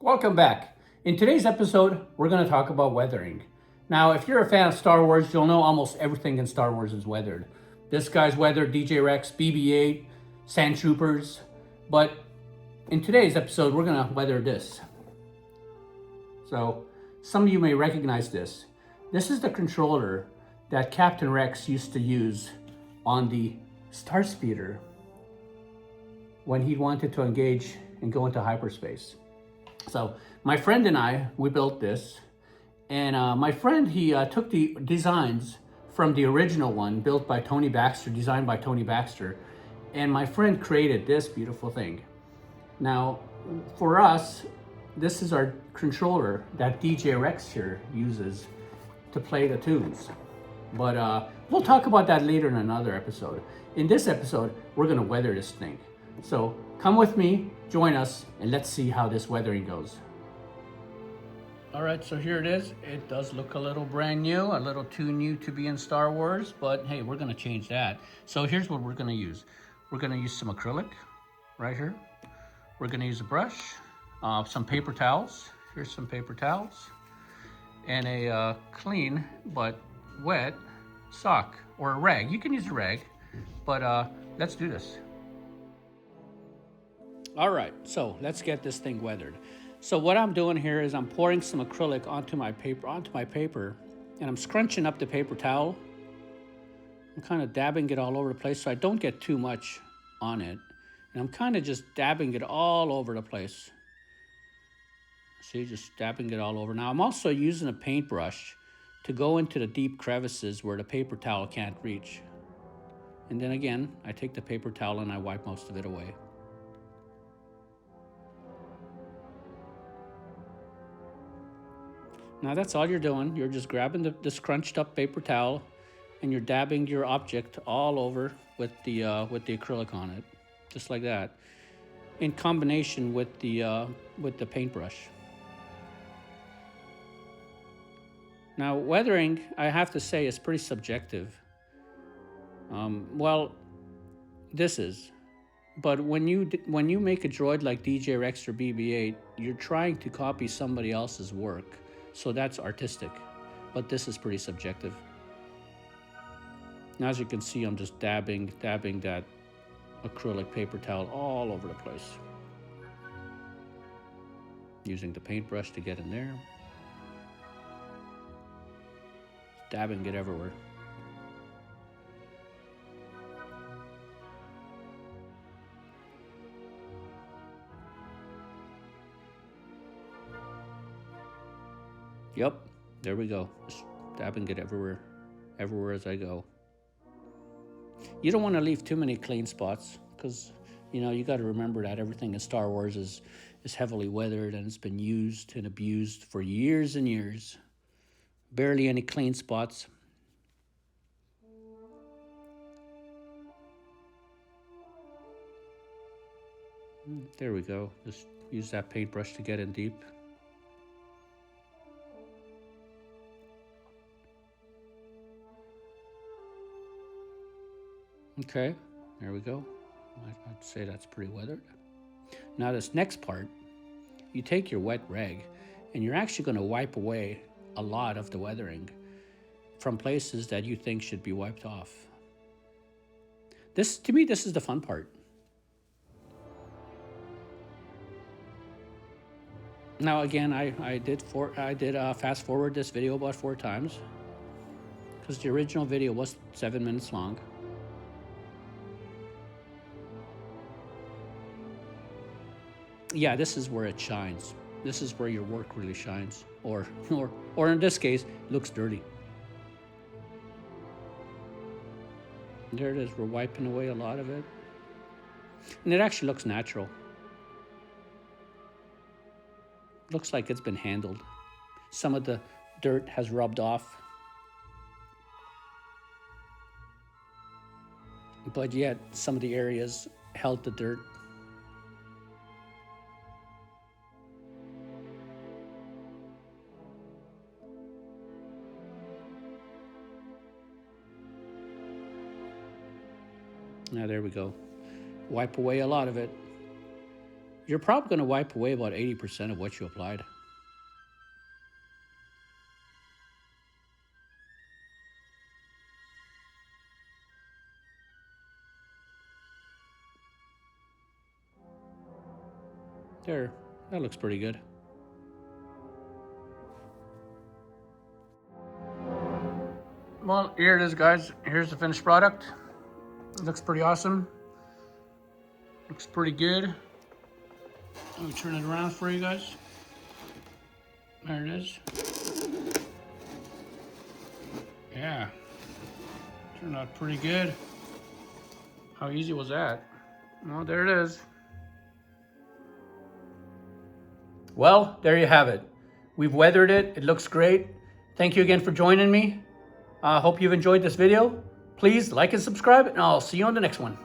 Welcome back. In today's episode, we're going to talk about weathering. Now, if you're a fan of Star Wars, you'll know almost everything in Star Wars is weathered. This guy's weathered DJR3X, BB-8, Sand Troopers, but in today's episode, we're going to weather this. So, some of you may recognize this. This is the controller that Captain Rex used to use on the Starspeeder when he wanted to engage and go into hyperspace. So my friend and I, we built this, and my friend, he took the designs from the original one built by Tony Baxter, designed by Tony Baxter, and my friend created this beautiful thing. Now, for us, this is our controller that DJR3X here uses to play the tunes. But we'll talk about that later in another episode. In this episode, we're gonna weather this thing. So come with me, join us, and let's see how this weathering goes. All right, so here it is. It does look a little brand new, a little too new to be in Star Wars, but hey, we're gonna change that. So here's what we're gonna use. We're gonna use some acrylic right here. We're gonna use a brush, some paper towels. Here's some paper towels, and a clean but wet sock or a rag. You can use a rag, but let's do this. All right, so let's get this thing weathered. So what I'm doing here is I'm pouring some acrylic onto my paper, and I'm scrunching up the paper towel. I'm kind of dabbing it all over the place so I don't get too much on it. And I'm kind of just dabbing it all over the place. See, just dabbing it all over. Now I'm also using a paintbrush to go into the deep crevices where the paper towel can't reach. And then again, I take the paper towel and I wipe most of it away. Now that's all you're doing. You're just grabbing the scrunched up paper towel and you're dabbing your object all over with the acrylic on it, just like that, in combination with the paintbrush. Now weathering, I have to say, is pretty subjective. Well, this is. But when you make a droid like DJR3X or BB-8, you're trying to copy somebody else's work. So that's artistic, but this is pretty subjective. Now, as you can see, I'm just dabbing that acrylic paper towel all over the place. Using the paintbrush to get in there. Dabbing it everywhere. Yep, there we go. Just dabbing it everywhere as I go. You don't want to leave too many clean spots because, you got to remember that everything in Star Wars is heavily weathered and it's been used and abused for years and years. Barely any clean spots. There we go. Just use that paintbrush to get in deep. Okay, there we go. I'd say that's pretty weathered. Now this next part, you take your wet rag and you're actually going to wipe away a lot of the weathering from places that you think should be wiped off. To me, this is the fun part. Now again, I did fast forward this video about 4 times because the original video was 7 minutes long. Yeah, this is where it shines. This is where your work really shines, or in this case, looks dirty. There it is. We're wiping away a lot of it, and it actually looks natural. Looks like it's been handled. Some of the dirt has rubbed off, but yet some of the areas held the dirt. Now there we go. Wipe away a lot of it. you're probably going to wipe away about 80% of what you applied. There, that looks pretty good. Well, here it is, guys. Here's the finished product. It looks pretty awesome. Looks pretty good. Let me turn it around for you guys. There it is. Yeah, turned out pretty good. How easy was that? Well, there it is. Well, there you have it. We've weathered it. It looks great. Thank you again for joining me. I hope you've enjoyed this video. Please like and subscribe, and I'll see you on the next one.